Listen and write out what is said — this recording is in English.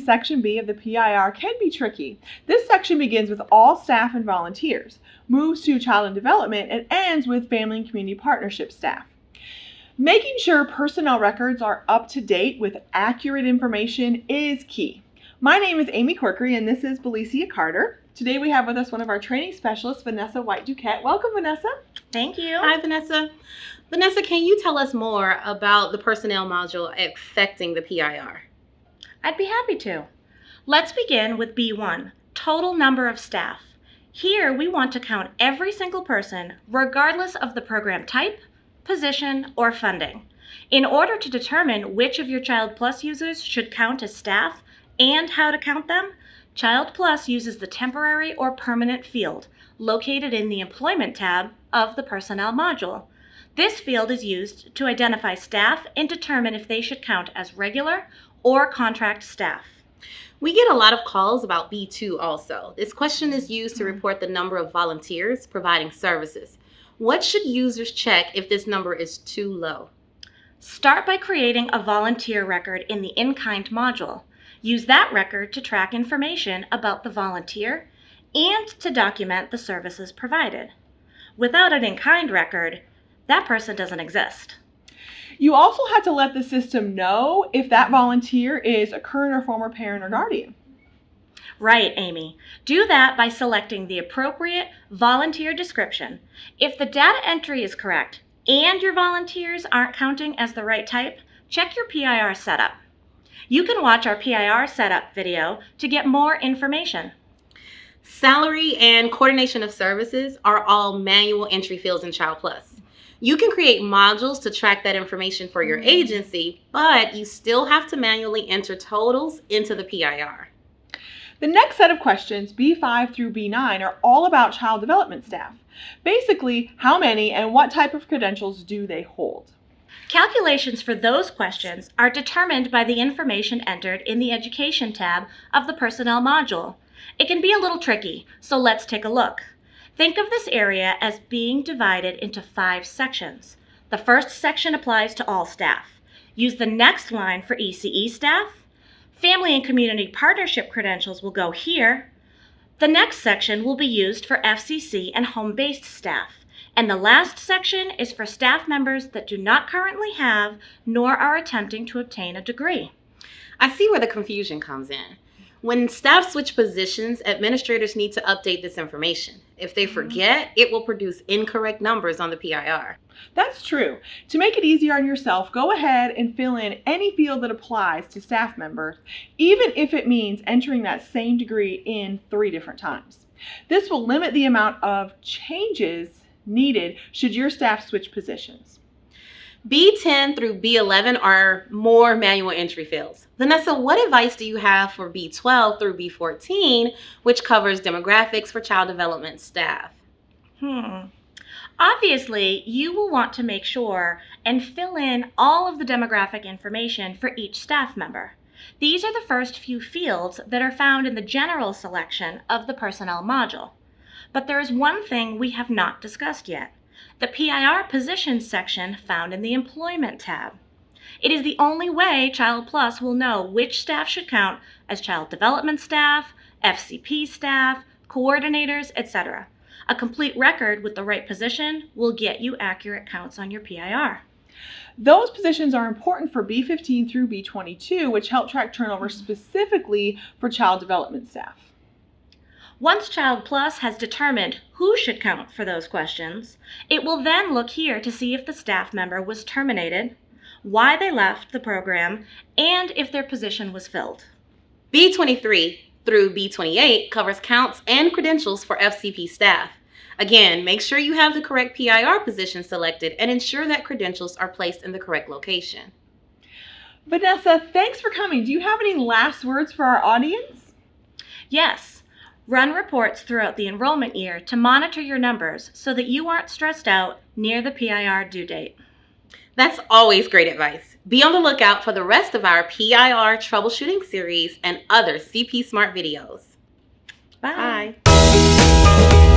Section B of the PIR can be tricky. This section begins with all staff and volunteers, moves to child and development, and ends with family and community partnership staff. Making sure personnel records are up to date with accurate information is key. My name is Amy Corkery, and this is Belicia Carter. Today we have with us one of our training specialists, Vanessa White-Duquette. Welcome, Vanessa. Thank you. Hi, Vanessa. Vanessa, can you tell us more about the personnel module affecting the PIR? I'd be happy to. Let's begin with B1, total number of staff. Here we want to count every single person, regardless of the program type, position, or funding. In order to determine which of your ChildPlus users should count as staff and how to count them, ChildPlus uses the temporary or permanent field located in the Employment tab of the Personnel module. This field is used to identify staff and determine if they should count as regular or contract staff. We get a lot of calls about B2 also. This question is used to report the number of volunteers providing services. What should users check if this number is too low? Start by creating a volunteer record in the InKind module. Use that record to track information about the volunteer and to document the services provided. Without an InKind record, that person doesn't exist. You also have to let the system know if that volunteer is a current or former parent or guardian. Right, Amy. Do that by selecting the appropriate volunteer description. If the data entry is correct and your volunteers aren't counting as the right type, check your PIR setup. You can watch our PIR setup video to get more information. Salary and coordination of services are all manual entry fields in ChildPlus. You can create modules to track that information for your agency, but you still have to manually enter totals into the PIR. The next set of questions, B5 through B9, are all about child development staff. Basically, how many and what type of credentials do they hold? Calculations for those questions are determined by the information entered in the Education tab of the Personnel module. It can be a little tricky, so let's take a look. Think of this area as being divided into 5 sections. The first section applies to all staff. Use the next line for ECE staff. Family and community partnership credentials will go here. The next section will be used for FCC and home-based staff. And the last section is for staff members that do not currently have nor are attempting to obtain a degree. I see where the confusion comes in. When staff switch positions, administrators need to update this information. If they forget, it will produce incorrect numbers on the PIR. That's true. To make it easier on yourself, go ahead and fill in any field that applies to staff members, even if it means entering that same degree in 3 different times. This will limit the amount of changes needed should your staff switch positions. B10 through B11 are more manual entry fields. Vanessa, what advice do you have for B12 through B14, which covers demographics for child development staff? Obviously, you will want to make sure and fill in all of the demographic information for each staff member. These are the first few fields that are found in the general selection of the Personnel module. But there is one thing we have not discussed yet. The PIR positions section found in the Employment tab. It is the only way ChildPlus will know which staff should count as child development staff, FCP staff, coordinators, etc. A complete record with the right position will get you accurate counts on your PIR. Those positions are important for B15 through B22, which help track turnover specifically for child development staff. Once ChildPlus has determined who should count for those questions, it will then look here to see if the staff member was terminated, why they left the program, and if their position was filled. B23 through B28 covers counts and credentials for FCP staff. Again, make sure you have the correct PIR position selected and ensure that credentials are placed in the correct location. Vanessa, thanks for coming. Do you have any last words for our audience? Yes. Run reports throughout the enrollment year to monitor your numbers so that you aren't stressed out near the PIR due date. That's always great advice. Be on the lookout for the rest of our PIR troubleshooting series and other CP Smart videos. Bye. Bye.